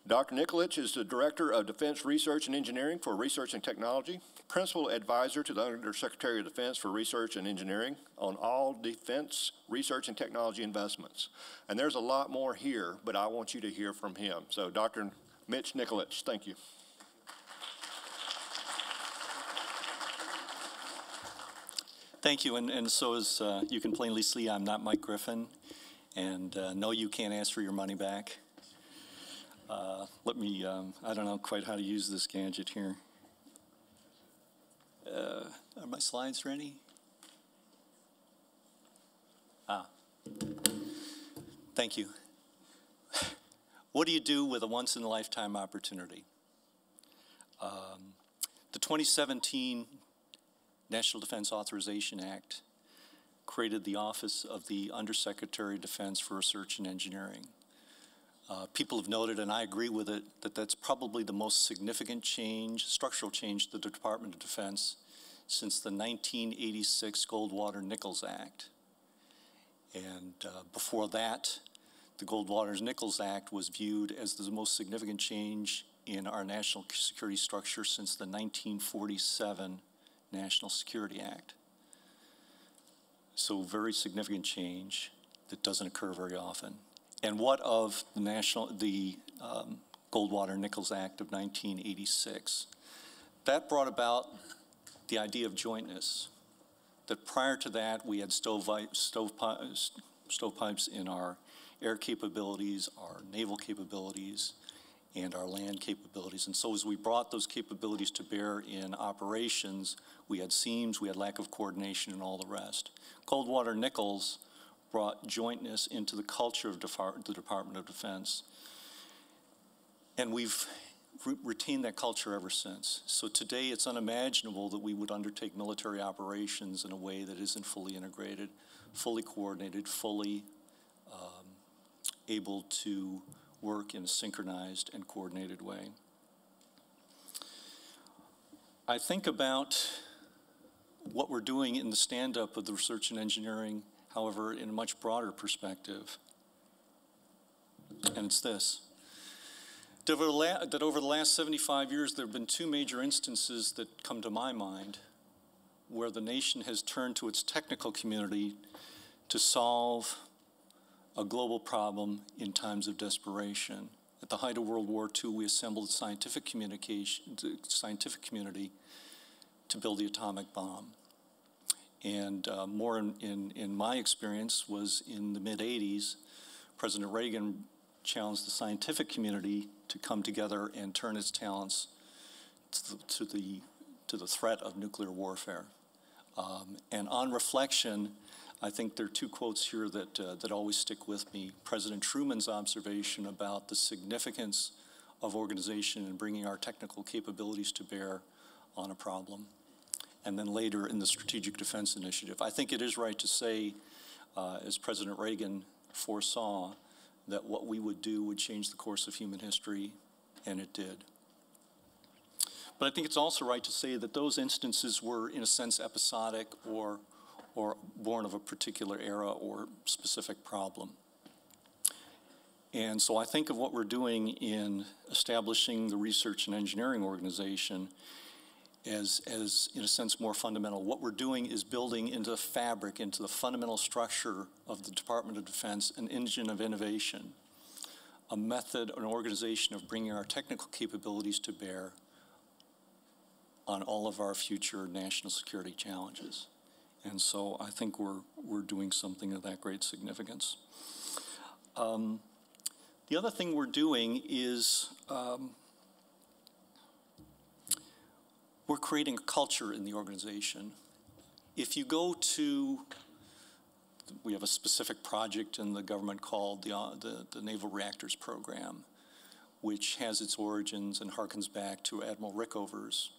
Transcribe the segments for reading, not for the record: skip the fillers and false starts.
Dr. Nikolich is the Director of Defense Research and Engineering for Research and Technology, Principal Advisor to the Undersecretary of Defense for Research and Engineering on all defense research and technology investments. And there's a lot more here, but I want you to hear from him. So Dr. Mitch Nikolich, thank you. Thank you, and so as you can plainly see, I'm not Mike Griffin, and no, you can't ask for your money back. Let me, I don't know quite how to use this gadget here. Are my slides ready? Thank you. What do you do with a once-in-a-lifetime opportunity? The 2017 National Defense Authorization Act created the Office of the Undersecretary of Defense for Research and Engineering. People have noted, and I agree with it, that that's probably the most significant change, structural change to the Department of Defense since the 1986 Goldwater-Nichols Act. And before that, the Goldwater-Nichols Act was viewed as the most significant change in our national security structure since the 1947 National Security Act. So very significant change that doesn't occur very often. And what of the Goldwater-Nichols Act of 1986? That brought about the idea of jointness. That prior to that, we had stovepipes in our air capabilities, our naval capabilities, and our land capabilities. And so as we brought those capabilities to bear in operations, we had seams, we had lack of coordination, and all the rest. Goldwater-Nichols brought jointness into the culture of the Department of Defense. And we've retained that culture ever since. So today it's unimaginable that we would undertake military operations in a way that isn't fully integrated, fully coordinated, fully able to work in a synchronized and coordinated way. I think about what we're doing in the stand-up of the research and engineering, however, in a much broader perspective. And it's this. That over the last 75 years, there have been two major instances that come to my mind where the nation has turned to its technical community to solve a global problem in times of desperation. At the height of World War II, we assembled the scientific community to build the atomic bomb. And more in my experience was in the mid-'80s, President Reagan challenged the scientific community to come together and turn its talents to the threat of nuclear warfare. And on reflection, I think there are two quotes here that always stick with me. President Truman's observation about the significance of organization and bringing our technical capabilities to bear on a problem. And then later in the Strategic Defense Initiative. I think it is right to say, as President Reagan foresaw, that what we would do would change the course of human history, and it did. But I think it's also right to say that those instances were, in a sense, episodic or born of a particular era or specific problem. And so I think of what we're doing in establishing the Research and Engineering Organization as in a sense, more fundamental. What we're doing is building into the fabric, into the fundamental structure of the Department of Defense, an engine of innovation, a method, an organization of bringing our technical capabilities to bear on all of our future national security challenges. And so I think we're doing something of that great significance. The other thing we're doing is we're creating a culture in the organization. If you go to, we have a specific project in the government called the Naval Reactors program, which has its origins and harkens back to Admiral Rickover's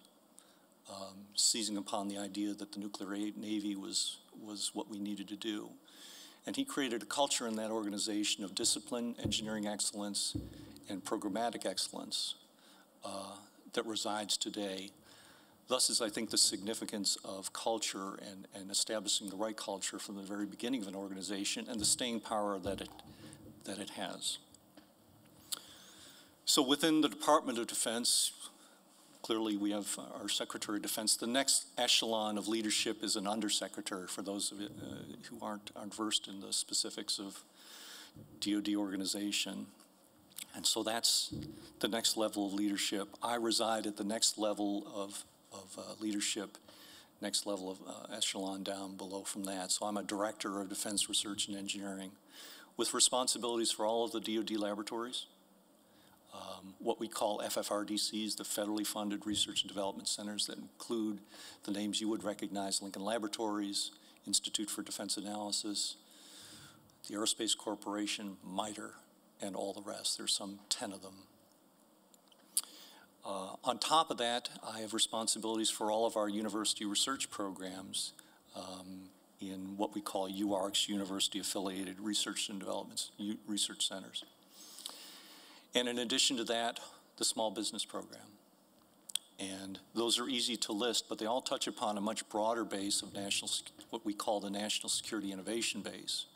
seizing upon the idea that the nuclear navy was what we needed to do. And he created a culture in that organization of discipline, engineering excellence, and programmatic excellence that resides today. Thus is, I think, the significance of culture and establishing the right culture from the very beginning of an organization and the staying power that it has. So within the Department of Defense, clearly we have our Secretary of Defense. The next echelon of leadership is an undersecretary, for those of you who aren't versed in the specifics of DoD organization. And so that's the next level of leadership. I reside at the next level of leadership, next level of echelon down below from that. So I'm a Director of Defense Research and Engineering with responsibilities for all of the DoD laboratories, what we call FFRDCs, the federally funded research and development centers that include the names you would recognize: Lincoln Laboratories, Institute for Defense Analysis, the Aerospace Corporation, MITRE, and all the rest. There's some 10 of them. On top of that, I have responsibilities for all of our university research programs in what we call UARCs, University Affiliated Research and Development Research Centers. And in addition to that, the small business program. And those are easy to list, but they all touch upon a much broader base of what we call the National Security Innovation Base,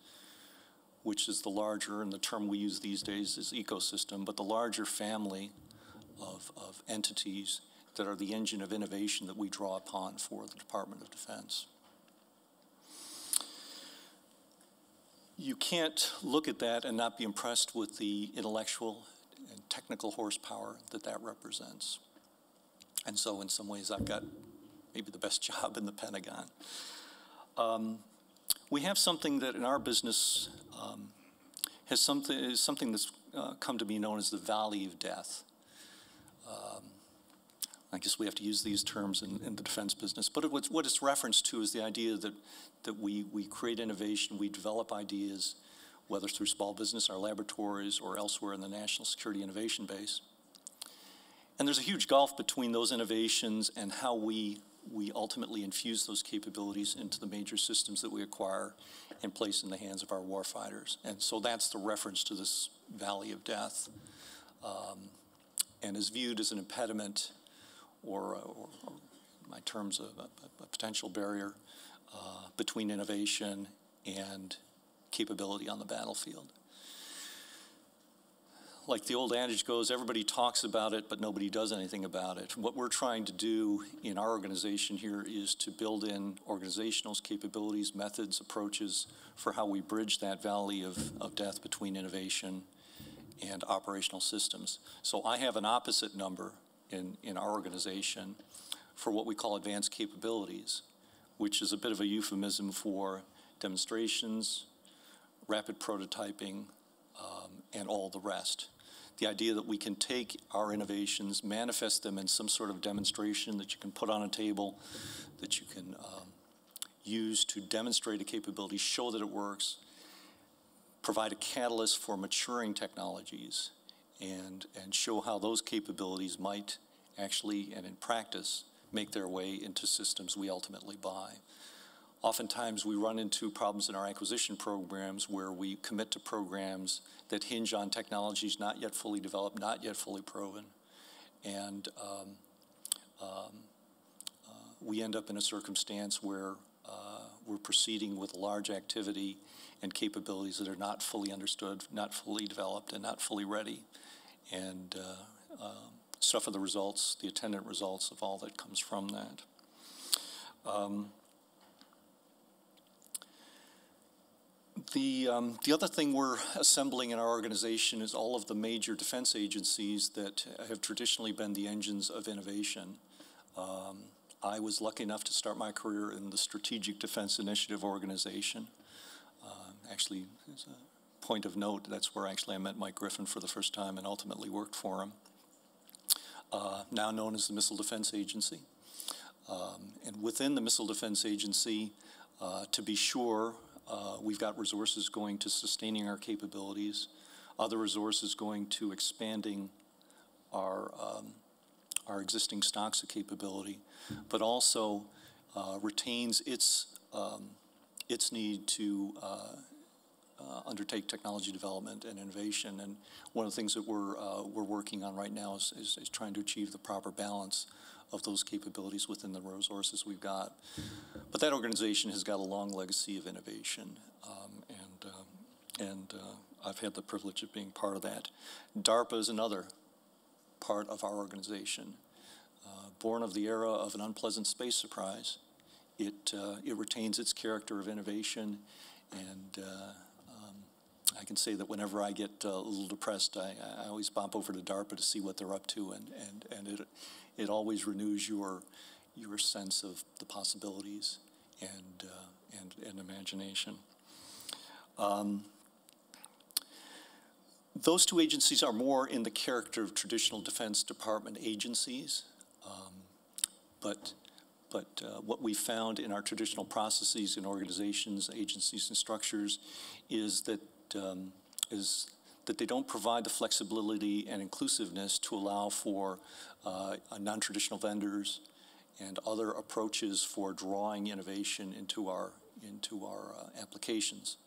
which is the larger, and the term we use these days is ecosystem, but the larger family of entities that are the engine of innovation that we draw upon for the Department of Defense. You can't look at that and not be impressed with the intellectual and technical horsepower that that represents. And so in some ways I've got maybe the best job in the Pentagon. We have something that in our business is something that's come to be known as the Valley of Death. I guess we have to use these terms in the defense business, but what it's referenced to is the idea that we create innovation, we develop ideas, whether through small business, our laboratories, or elsewhere in the National Security Innovation Base. And there's a huge gulf between those innovations and how we ultimately infuse those capabilities into the major systems that we acquire and place in the hands of our warfighters. And so that's the reference to this Valley of Death, and is viewed as an impediment or my terms, a potential barrier between innovation and capability on the battlefield. Like the old adage goes, everybody talks about it, but nobody does anything about it. What we're trying to do in our organization here is to build in organizational capabilities, methods, approaches for how we bridge that valley of death between innovation and operational systems. So I have an opposite number in our organization for what we call advanced capabilities, which is a bit of a euphemism for demonstrations, rapid prototyping, and all the rest. The idea that we can take our innovations, manifest them in some sort of demonstration that you can put on a table, that you can use to demonstrate a capability, show that it works, provide a catalyst for maturing technologies, and show how those capabilities might actually, and in practice, make their way into systems we ultimately buy. Oftentimes we run into problems in our acquisition programs where we commit to programs that hinge on technologies not yet fully developed, not yet fully proven, and we end up in a circumstance where we're proceeding with large activity and capabilities that are not fully understood, not fully developed, and not fully ready, and suffer the results, the attendant results of all that comes from that. The other thing we're assembling in our organization is all of the major defense agencies that have traditionally been the engines of innovation. I was lucky enough to start my career in the Strategic Defense Initiative Organization. Actually, as a point of note, that's where actually I met Mike Griffin for the first time and ultimately worked for him. Now known as the Missile Defense Agency. And within the Missile Defense Agency, to be sure, we've got resources going to sustaining our capabilities, other resources going to expanding our existing stocks of capability, but also retains its need to undertake technology development and innovation. And one of the things that we're working on right now is trying to achieve the proper balance of those capabilities within the resources we've got. But that organization has got a long legacy of innovation, and I've had the privilege of being part of that. DARPA is another part of our organization. Born of the era of an unpleasant space surprise, it retains its character of innovation, and I can say that whenever I get a little depressed, I always bump over to DARPA to see what they're up to, and it always renews your sense of the possibilities and imagination. Those two agencies are more in the character of traditional Defense Department agencies, but what we found in our traditional processes in organizations, agencies, and structures is that they don't provide the flexibility and inclusiveness to allow for non-traditional vendors and other approaches for drawing innovation into our applications.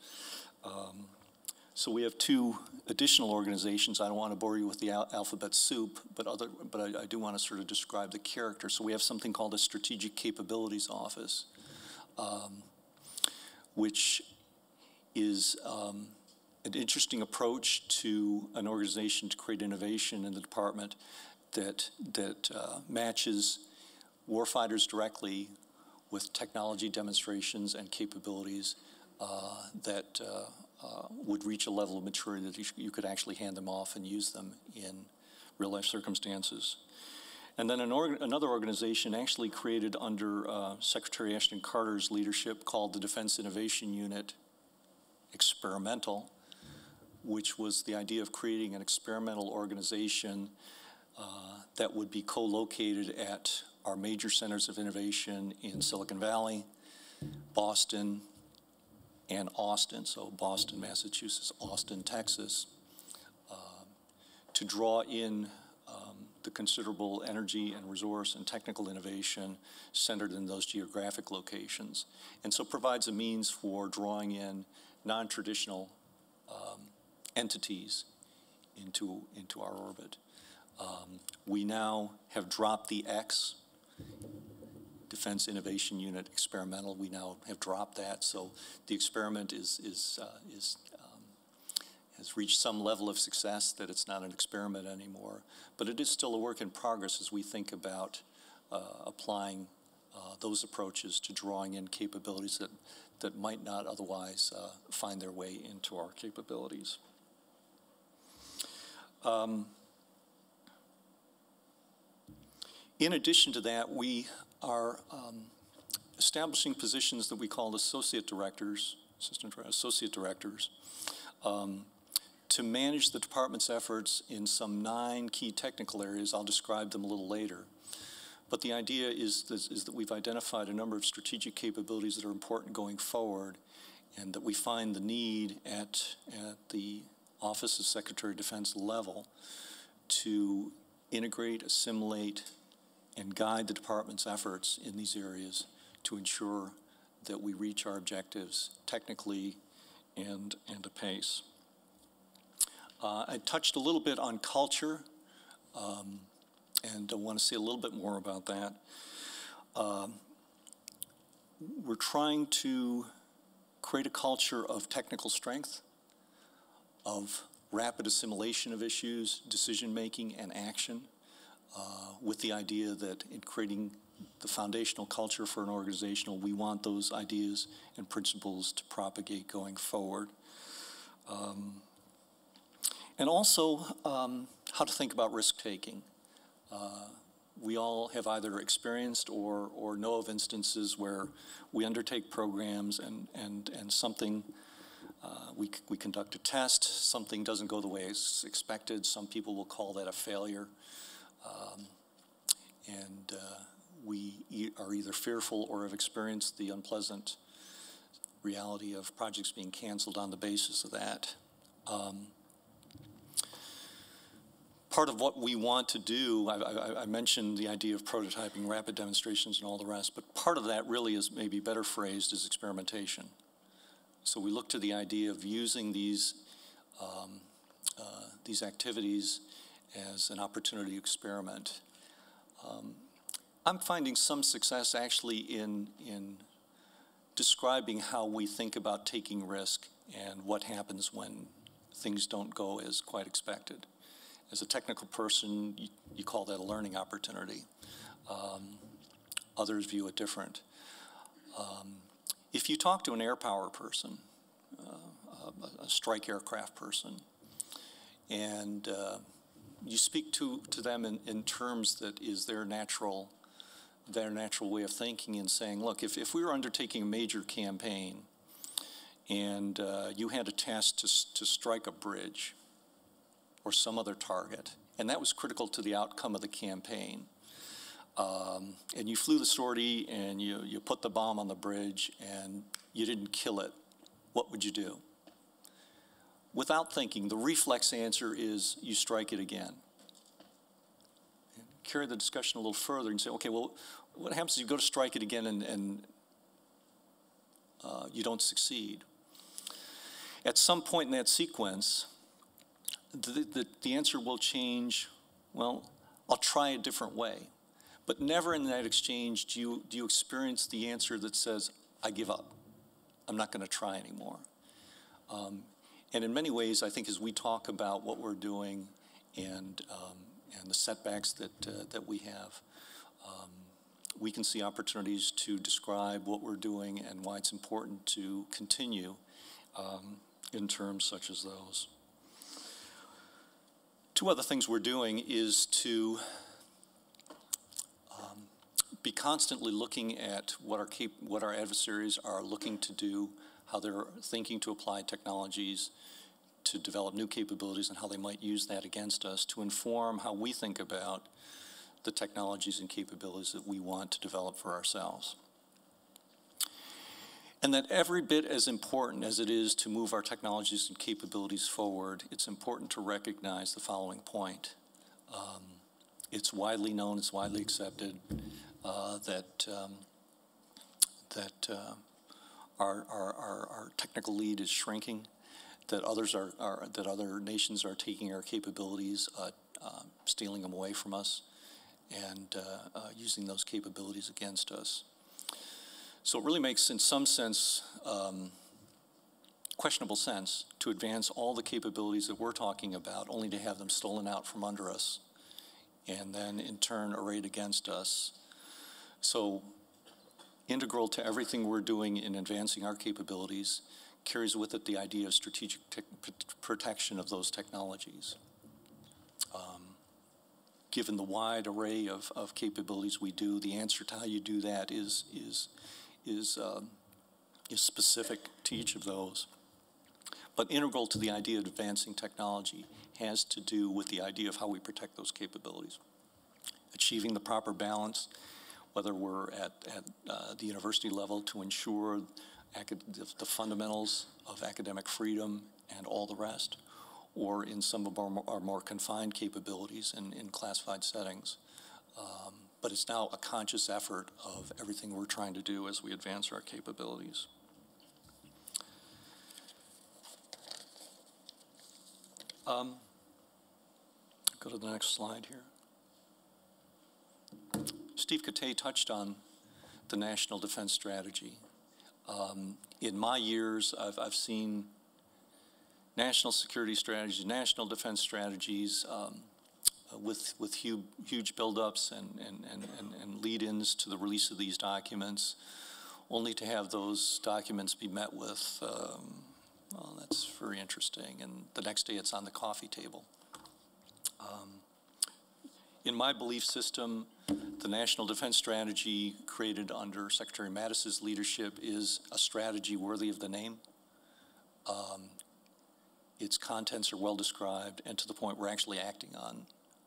So we have two additional organizations. I don't want to bore you with the alphabet soup, but I do want to sort of describe the character. So we have something called a Strategic Capabilities Office, which is an interesting approach to an organization to create innovation in the department that matches warfighters directly with technology demonstrations and capabilities that would reach a level of maturity that you could actually hand them off and use them in real-life circumstances. And then another organization actually created under Secretary Ashton Carter's leadership called the Defense Innovation Unit Experimental, which was the idea of creating an experimental organization that would be co-located at our major centers of innovation in Silicon Valley, Boston, and Austin, so Boston, Massachusetts, Austin, Texas, to draw in the considerable energy and resource and technical innovation centered in those geographic locations. And so provides a means for drawing in non-traditional entities into our orbit. We now have dropped the X, Defense Innovation Unit Experimental. We now have dropped that, so the experiment has reached some level of success that it's not an experiment anymore. But it is still a work in progress as we think about applying those approaches to drawing in capabilities that might not otherwise find their way into our capabilities. In addition to that, we are establishing positions that we call associate directors, associate directors, to manage the department's efforts in some 9 key technical areas. I'll describe them a little later. But the idea is that we've identified a number of strategic capabilities that are important going forward, and that we find the need at the Office of Secretary of Defense level to integrate, assimilate, and guide the department's efforts in these areas to ensure that we reach our objectives technically and apace. I touched a little bit on culture, and I want to say a little bit more about that. We're trying to create a culture of technical strength, of rapid assimilation of issues, decision-making, and action, with the idea that in creating the foundational culture for an organization, we want those ideas and principles to propagate going forward. And also, how to think about risk-taking. We all have either experienced or know of instances where we undertake programs and something, we conduct a test, something doesn't go the way it's expected. Some people will call that a failure. And we are either fearful or have experienced the unpleasant reality of projects being canceled on the basis of that. Part of what we want to do, I mentioned the idea of prototyping, rapid demonstrations, and all the rest, but part of that really is maybe better phrased as experimentation. So we look to the idea of using these activities as an opportunity to experiment. I'm finding some success actually in describing how we think about taking risk and what happens when things don't go as quite expected. As a technical person, you call that a learning opportunity. Others view it different. If you talk to an air power person, a strike aircraft person, and you speak to them in terms that is their natural way of thinking and saying, look, if we were undertaking a major campaign and you had a task to strike a bridge or some other target, and that was critical to the outcome of the campaign, and you flew the sortie and you put the bomb on the bridge and you didn't kill it, what would you do? Without thinking, the reflex answer is you strike it again. Carry the discussion a little further and say, okay, well, what happens if you go to strike it again and you don't succeed? At some point in that sequence, the answer will change, well, I'll try a different way. But never in that exchange do you experience the answer that says, I give up. I'm not going to try anymore. And in many ways, I think as we talk about what we're doing and the setbacks that we have, we can see opportunities to describe what we're doing and why it's important to continue in terms such as those. Two other things we're doing is to be constantly looking at what our adversaries are looking to do, how they're thinking to apply technologies to develop new capabilities and how they might use that against us to inform how we think about the technologies and capabilities that we want to develop for ourselves. And that every bit as important as it is to move our technologies and capabilities forward, it's important to recognize the following point. It's widely known, it's widely accepted that our technical lead is shrinking, that other nations are taking our capabilities, stealing them away from us, and using those capabilities against us. So it really makes, in some sense, questionable sense to advance all the capabilities that we're talking about, only to have them stolen out from under us, and then in turn arrayed against us. So integral to everything we're doing in advancing our capabilities carries with it the idea of strategic protection of those technologies. Given the wide array of capabilities we do, the answer to how you do that is specific to each of those. But integral to the idea of advancing technology has to do with the idea of how we protect those capabilities. Achieving the proper balance, whether we're at the university level to ensure the fundamentals of academic freedom and all the rest, or in some of our more confined capabilities in classified settings. But it's now a conscious effort of everything we're trying to do as we advance our capabilities. Go to the next slide here. Steve Katay touched on the National Defense Strategy. In my years, I've seen national security strategies, national defense strategies with huge buildups and lead-ins to the release of these documents, only to have those documents be met with, well, that's very interesting, and the next day it's on the coffee table. In my belief system, the National Defense Strategy created under Secretary Mattis's leadership is a strategy worthy of the name. Its contents are well described, and to the point we're actually acting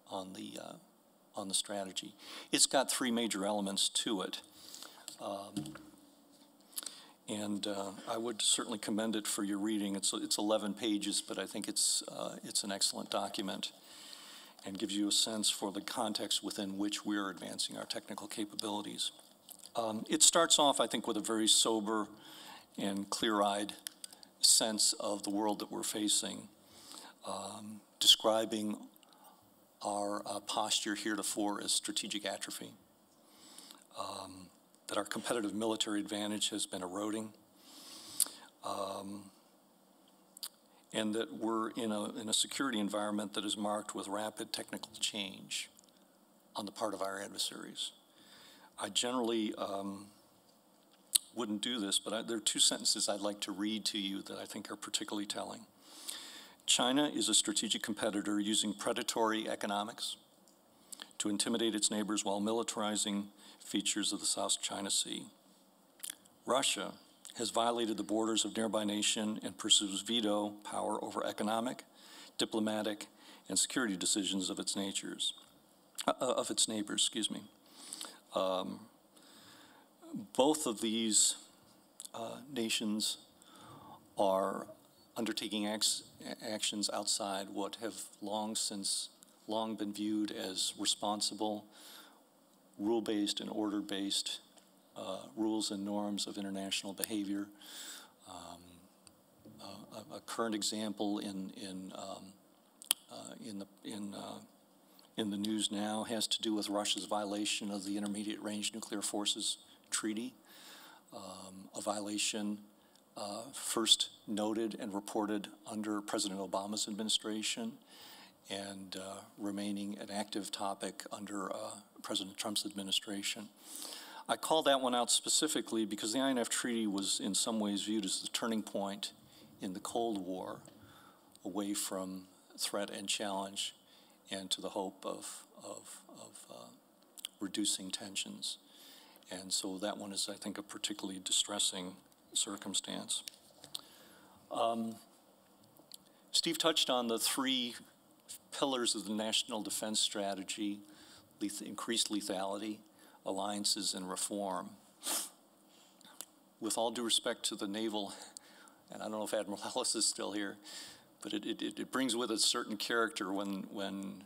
on the strategy. It's got three major elements to it, and I would certainly commend it for your reading. It's 11 pages, but I think it's an excellent document and gives you a sense for the context within which we're advancing our technical capabilities. It starts off, I think, with a very sober and clear-eyed sense of the world that we're facing, describing our posture heretofore as strategic atrophy, that our competitive military advantage has been eroding, and that we're in a security environment that is marked with rapid technical change on the part of our adversaries. I generally wouldn't do this, but there are two sentences I'd like to read to you that I think are particularly telling. China is a strategic competitor using predatory economics to intimidate its neighbors while militarizing features of the South China Sea. Russia has violated the borders of nearby nation and pursues veto power over economic, diplomatic, and security decisions of its neighbors. Both of these nations are undertaking actions outside what have long been viewed as responsible, rule-based and order-based rules and norms of international behavior. A current example in the news now has to do with Russia's violation of the Intermediate Range Nuclear Forces Treaty, a violation first noted and reported under President Obama's administration and remaining an active topic under President Trump's administration. I call that one out specifically because the INF Treaty was in some ways viewed as the turning point in the Cold War, away from threat and challenge and to the hope of reducing tensions. And so that one is, I think, a particularly distressing circumstance. Steve touched on the three pillars of the National Defense Strategy: increased lethality, alliances, and reform. With all due respect to the Naval, and I don't know if Admiral Ellis is still here, but it brings with it a certain character when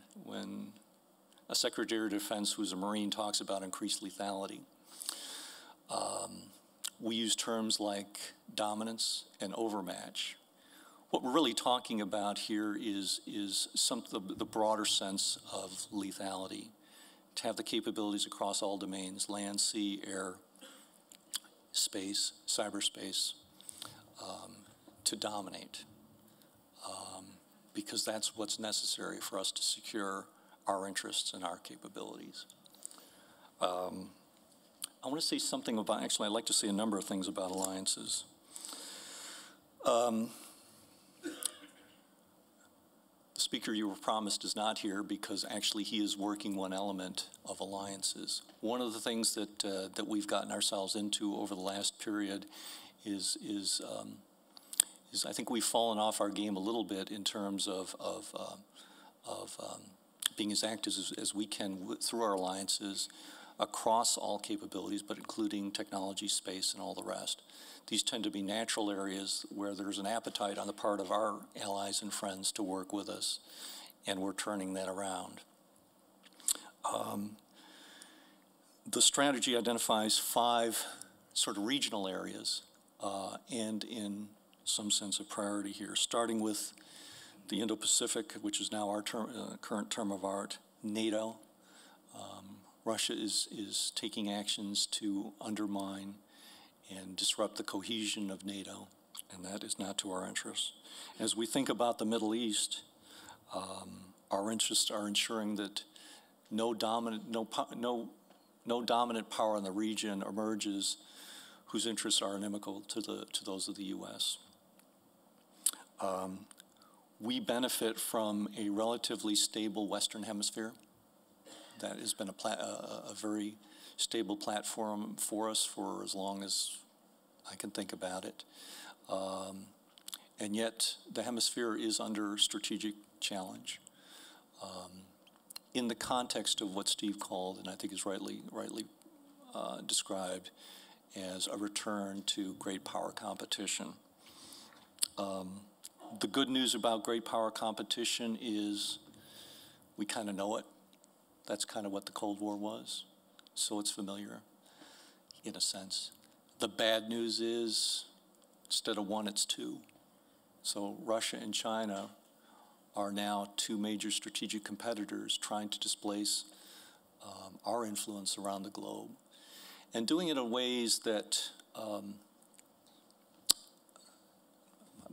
a Secretary of Defense who's a Marine talks about increased lethality. We use terms like dominance and overmatch. What we're really talking about here is the broader sense of lethality, to have the capabilities across all domains: land, sea, air, space, cyberspace, to dominate, because that's what's necessary for us to secure our interests and our capabilities. I want to say something about, actually, I'd like to say a number of things about alliances. The speaker you were promised is not here because actually he is working one element of alliances. One of the things that we've gotten ourselves into over the last period is I think we've fallen off our game a little bit in terms of being as active as we can through our alliances across all capabilities, but including technology, space, and all the rest. These tend to be natural areas where there's an appetite on the part of our allies and friends to work with us, and we're turning that around. The strategy identifies 5 sort of regional areas, and in some sense of priority here, starting with the Indo-Pacific, which is now our current term of art, NATO. Russia is taking actions to undermine and disrupt the cohesion of NATO, and that is not to our interests. As we think about the Middle East, our interests are ensuring that no dominant power in the region emerges whose interests are inimical to those of the U.S. We benefit from a relatively stable Western Hemisphere. That has been a very stable platform for us for as long as I can think about it. And yet the hemisphere is under strategic challenge in the context of what Steve called, and I think is rightly described, as a return to great power competition. The good news about great power competition is we kind of know it. That's kind of what the Cold War was, so it's familiar in a sense. The bad news is instead of 1, it's 2. So Russia and China are now 2 major strategic competitors trying to displace our influence around the globe, and doing it in ways that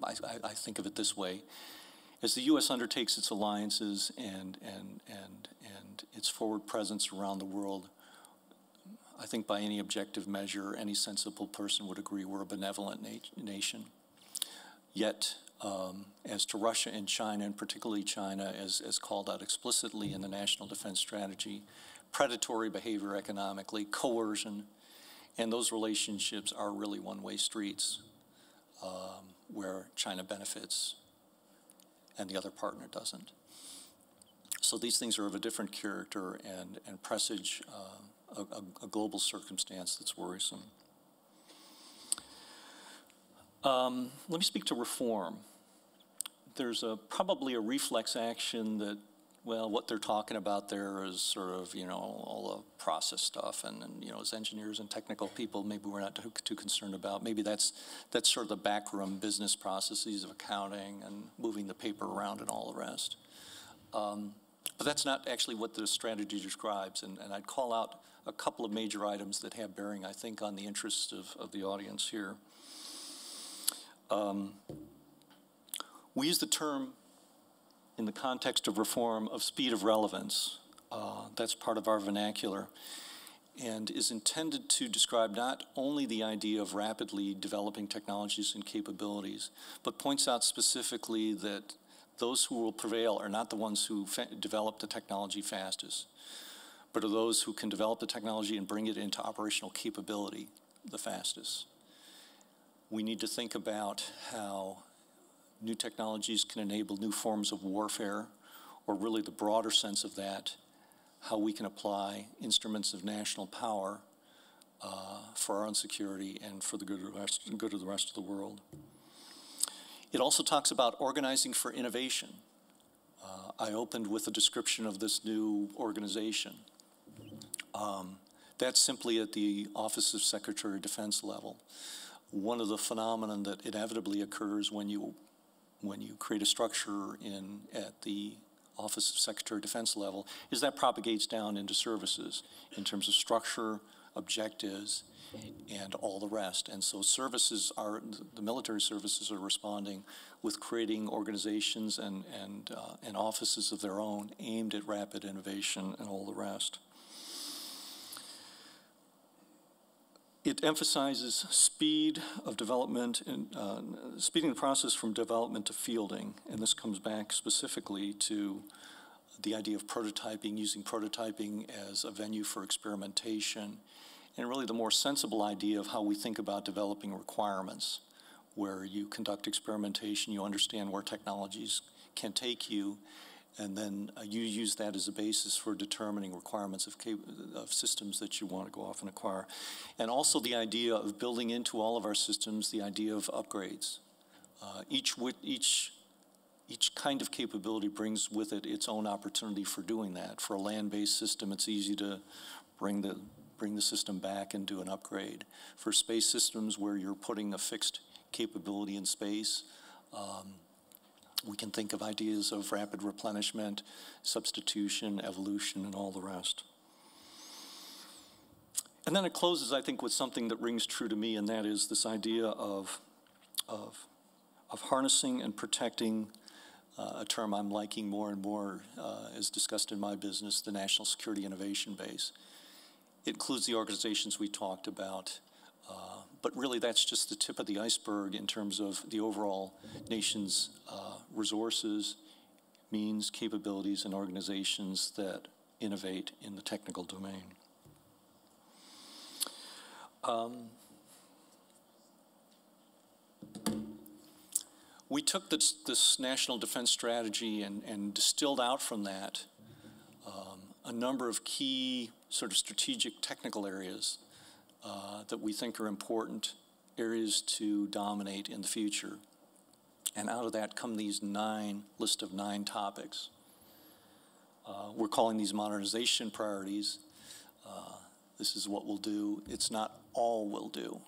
I think of it this way. As the U.S. undertakes its alliances and its forward presence around the world, I think by any objective measure, any sensible person would agree we're a benevolent nation. Yet, as to Russia and China, and particularly China, as called out explicitly in the National Defense Strategy, predatory behavior economically, coercion, and those relationships are really one-way streets where China benefits and the other partner doesn't. So these things are of a different character and presage a global circumstance that's worrisome. Let me speak to reform. There's probably a reflex action that, well, what they're talking about there is sort of, you know, all the process stuff, and you know, as engineers and technical people, maybe we're not too concerned about. Maybe that's sort of the backroom business processes of accounting and moving the paper around and all the rest. But that's not actually what the strategy describes, and I'd call out a couple of major items that have bearing, I think, on the interests of the audience here. We use the term in the context of reform of speed of relevance. That's part of our vernacular and is intended to describe not only the idea of rapidly developing technologies and capabilities, but points out specifically that those who will prevail are not the ones who develop the technology fastest, but are those who can develop the technology and bring it into operational capability the fastest. We need to think about how new technologies can enable new forms of warfare, or really the broader sense of that, how we can apply instruments of national power for our own security and for the good of the rest of the world. It also talks about organizing for innovation. I opened with a description of this new organization. That's simply at the Office of Secretary of Defense level. One of the phenomena that inevitably occurs when you create a structure at the Office of Secretary of Defense level is that propagates down into services in terms of structure, objectives, and all the rest. And so the military services are responding with creating organizations and offices of their own aimed at rapid innovation and all the rest. It emphasizes speed of development and speeding the process from development to fielding, and this comes back specifically to the idea of prototyping, using prototyping as a venue for experimentation, and really the more sensible idea of how we think about developing requirements, where you conduct experimentation, you understand where technologies can take you, and then you use that as a basis for determining requirements of systems that you want to go off and acquire. And also the idea of building into all of our systems the idea of upgrades. Each kind of capability brings with it its own opportunity for doing that. For a land-based system, it's easy to bring the system back and do an upgrade. For space systems where you're putting a fixed capability in space, we can think of ideas of rapid replenishment, substitution, evolution, and all the rest. And then it closes, I think, with something that rings true to me, and that is this idea of harnessing and protecting a term I'm liking more and more, as discussed in my business, the National Security Innovation Base. It includes the organizations we talked about, but really that's just the tip of the iceberg in terms of the overall nation's resources, means, capabilities, and organizations that innovate in the technical domain. We took this National Defense Strategy and distilled out from that a number of key sort of strategic technical areas that we think are important areas to dominate in the future. And out of that come these list of 9 topics. We're calling these modernization priorities. This is what we'll do. It's not all we'll do.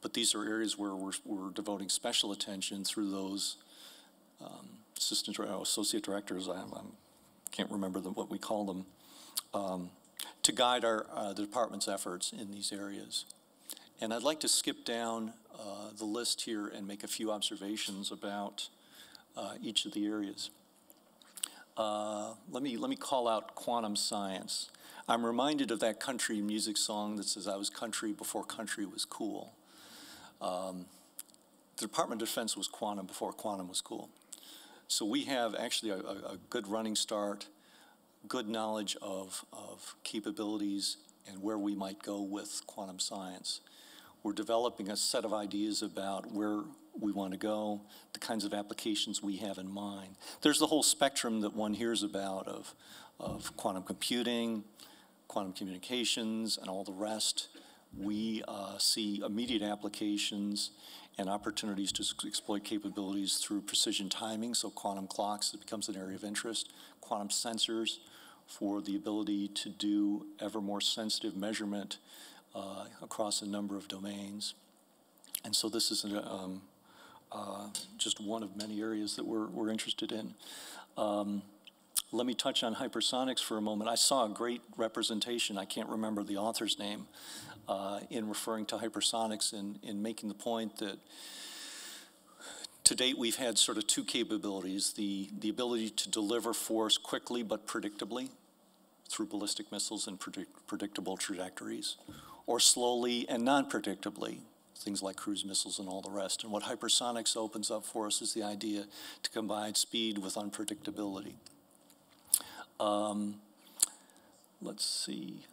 But these are areas where we're devoting special attention through those associate directors, I can't remember what we call them, to guide the department's efforts in these areas. And I'd like to skip down the list here and make a few observations about each of the areas. Let me call out quantum science. I'm reminded of that country music song that says, "I was country before country was cool." The Department of Defense was quantum before quantum was cool. So we have actually a good running start, good knowledge of capabilities and where we might go with quantum science. We're developing a set of ideas about where we want to go, the kinds of applications we have in mind. There's the whole spectrum that one hears about of quantum computing, quantum communications, and all the rest. We see immediate applications and opportunities to exploit capabilities through precision timing, so quantum clocks, it becomes an area of interest, quantum sensors for the ability to do ever more sensitive measurement across a number of domains. And so this is just one of many areas that we're interested in. Let me touch on hypersonics for a moment. I saw a great representation, I can't remember the author's name, in referring to hypersonics in making the point that to date we've had sort of two capabilities, the ability to deliver force quickly but predictably through ballistic missiles and predictable trajectories, or slowly and non-predictably, things like cruise missiles and all the rest. And what hypersonics opens up for us is the idea to combine speed with unpredictability. Let's see.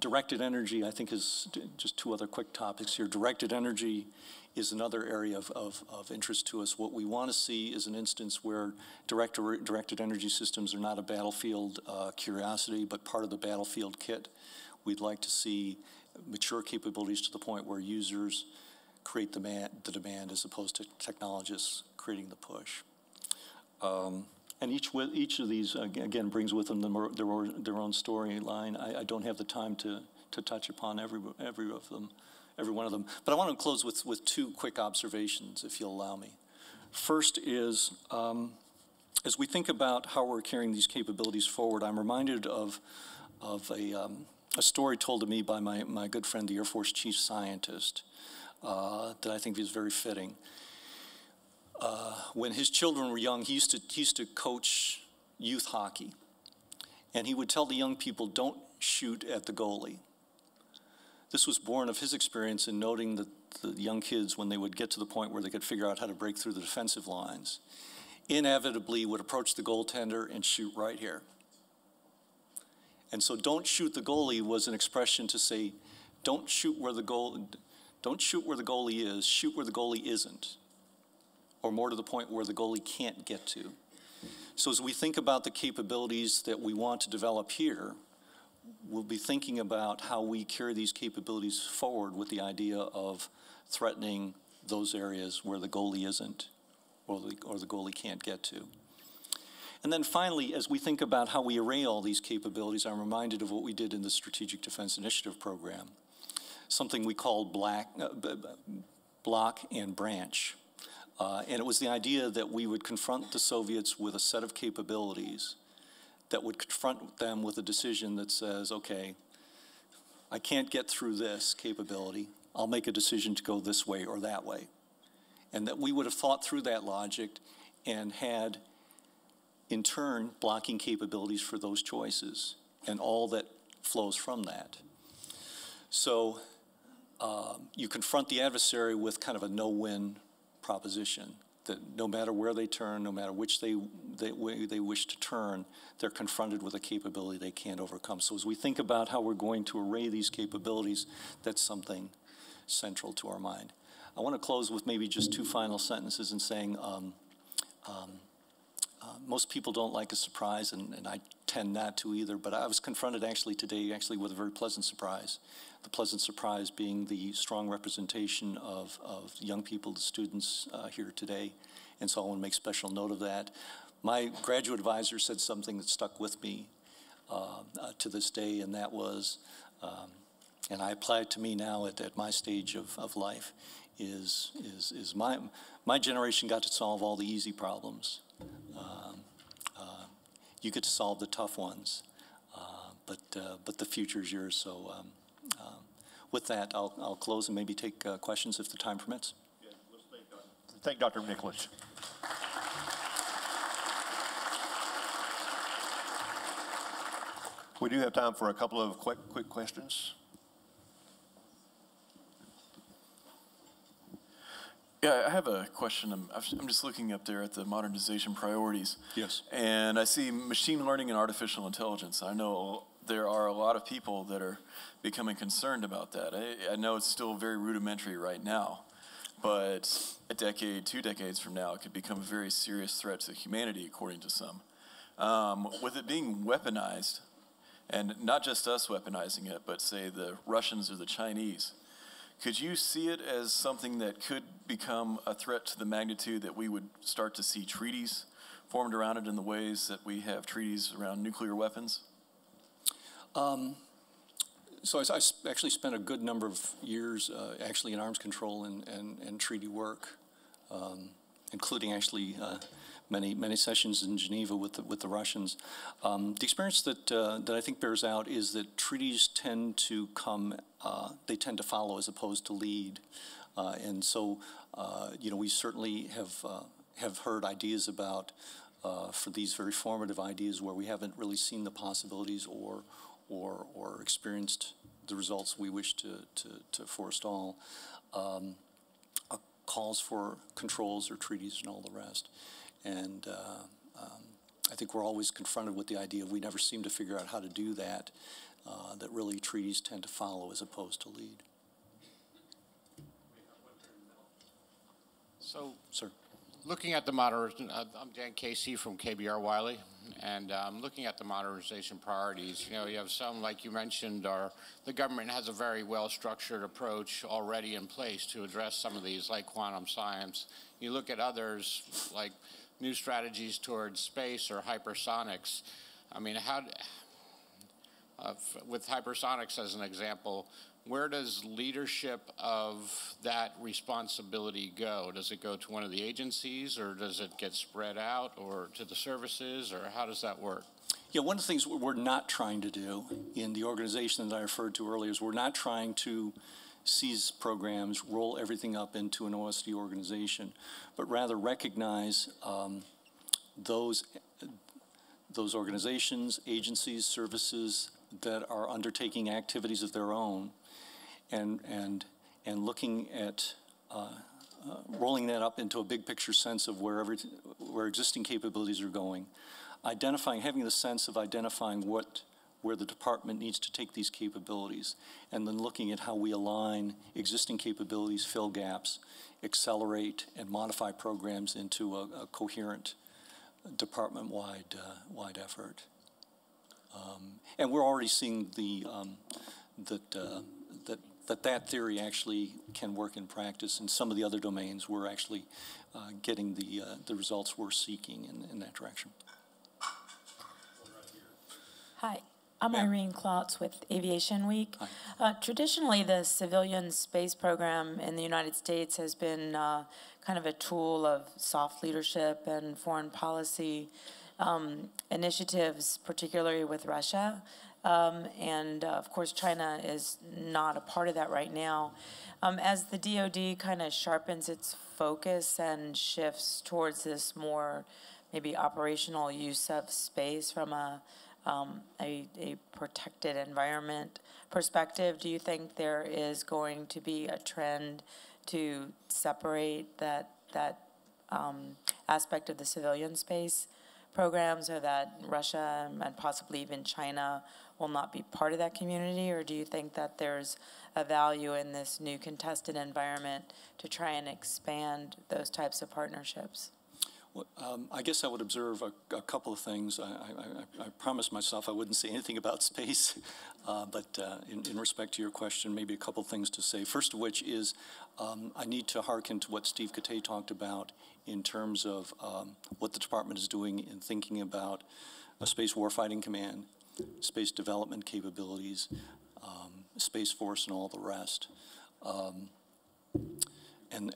Directed energy, I think, is just two other quick topics here. Directed energy is another area of interest to us. What we want to see is an instance where directed energy systems are not a battlefield curiosity, but part of the battlefield kit. We'd like to see mature capabilities to the point where users create the demand as opposed to technologists creating the push. And each of these, again, brings with them their own storyline. I don't have the time to touch upon every one of them. But I want to close with two quick observations, if you'll allow me. First is, as we think about how we're carrying these capabilities forward, I'm reminded of a story told to me by my good friend, the Air Force chief scientist, that I think is very fitting. When his children were young, he used to coach youth hockey. And he would tell the young people, don't shoot at the goalie. This was born of his experience in noting that the young kids, when they would get to the point where they could figure out how to break through the defensive lines, inevitably would approach the goaltender and shoot right here. And so don't shoot the goalie was an expression to say, don't shoot where the goalie is, shoot where the goalie isn't. Or more to the point where the goalie can't get to. So as we think about the capabilities that we want to develop here, we'll be thinking about how we carry these capabilities forward with the idea of threatening those areas where the goalie isn't or the goalie can't get to. And then finally, as we think about how we array all these capabilities, I'm reminded of what we did in the Strategic Defense Initiative program, something we called block and branch. And it was the idea that we would confront the Soviets with a set of capabilities that would confront them with a decision that says, okay, I can't get through this capability. I'll make a decision to go this way or that way. And that we would have thought through that logic and had, in turn, blocking capabilities for those choices and all that flows from that. So you confront the adversary with kind of a no-win proposition, that no matter where they turn, no matter which way they wish to turn, they're confronted with a capability they can't overcome. So as we think about how we're going to array these capabilities, that's something central to our mind. I want to close with maybe just two final sentences in saying most people don't like a surprise, and I tend not to either, but I was confronted today with a very pleasant surprise. The pleasant surprise being the strong representation of young people, the students here today, and so I want to make special note of that. My graduate advisor said something that stuck with me to this day, and that was, and I apply it to me now at my stage of life, is my generation got to solve all the easy problems. You get to solve the tough ones, but the future's yours. So with that, I'll close and maybe take questions if the time permits. Yeah, let's thank Dr. Nikolich. We do have time for a couple of quick questions. Yeah, I have a question. I'm just looking up there at the modernization priorities. Yes. And I see machine learning and artificial intelligence. I know there are a lot of people that are becoming concerned about that. I know it's still very rudimentary right now, but a decade, 2 decades from now, it could become a very serious threat to humanity, according to some. With it being weaponized, and not just us weaponizing it, but say the Russians or the Chinese, could you see it as something that could become a threat to the magnitude that we would start to see treaties formed around it in the ways that we have treaties around nuclear weapons? So I actually spent a good number of years actually in arms control and treaty work, including actually many sessions in Geneva with the Russians. The experience that I think bears out is that treaties tend to they tend to follow as opposed to lead, and so we certainly have heard ideas about for these very formative ideas where we haven't really seen the possibilities or experienced the results we wish to forestall. Calls for controls or treaties and all the rest. And I think we're always confronted with the idea of we never seem to figure out how to do that, that really treaties tend to follow as opposed to lead. So, Sir. looking at the I'm Dan Casey from KBR Wiley, and looking at the modernization priorities, you have some, like you mentioned, the government has a very well-structured approach already in place to address some of these, like quantum science. You look at others, like new strategies towards space or hypersonics. I mean, with hypersonics as an example, where does leadership of that responsibility go? Does it go to one of the agencies, or does it get spread out, or to the services, or how does that work? Yeah, one of the things we're not trying to do in the organization that I referred to earlier is we're not trying to seize programs, roll everything up into an OSD organization, but rather recognize those organizations, agencies, services that are undertaking activities of their own, and looking at rolling that up into a big picture sense of where existing capabilities are going, having the sense of identifying where the department needs to take these capabilities, and then looking at how we align existing capabilities, fill gaps, accelerate and modify programs into a coherent department-wide effort. And we're already seeing that theory actually can work in practice. In some of the other domains, we're actually getting the results we're seeking in that direction. Hi, I'm Irene Klotz with Aviation Week. Hi. Traditionally, the civilian space program in the United States has been kind of a tool of soft leadership and foreign policy initiatives, particularly with Russia. And of course, China is not a part of that right now. As the DoD kind of sharpens its focus and shifts towards this more maybe operational use of space from a protected environment perspective, do you think there is going to be a trend to separate that aspect of the civilian space programs, or that Russia and possibly even China will not be part of that community? Or do you think that there's a value in this new contested environment to try and expand those types of partnerships? Well, I guess I would observe a couple of things. I promised myself I wouldn't say anything about space, but in respect to your question, maybe a couple of things to say. First of which is I need to hearken to what Steve Katay talked about in terms of what the department is doing in thinking about a space warfighting command, space development capabilities, Space Force, and all the rest. And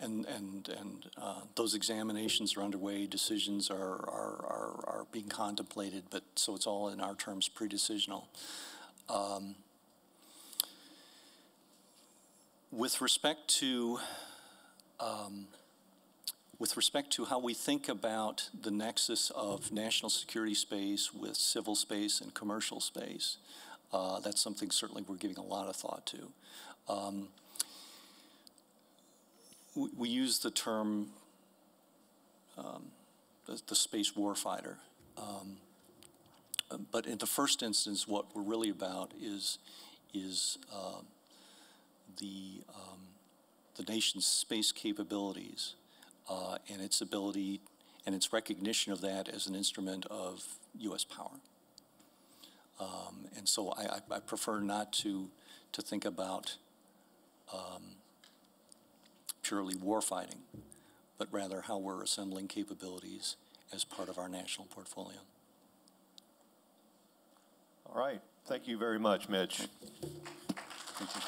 those examinations are underway. Decisions are being contemplated, but so it's all in our terms pre-decisional. With respect to how we think about the nexus of national security space with civil space and commercial space, that's something certainly we're giving a lot of thought to. We use the term the space warfighter, but in the first instance, what we're really about is the nation's space capabilities and its ability and its recognition of that as an instrument of U.S. power. And so I prefer not to think about purely warfighting, but rather how we're assembling capabilities as part of our national portfolio. All right. Thank you very much, Mitch. Thank you.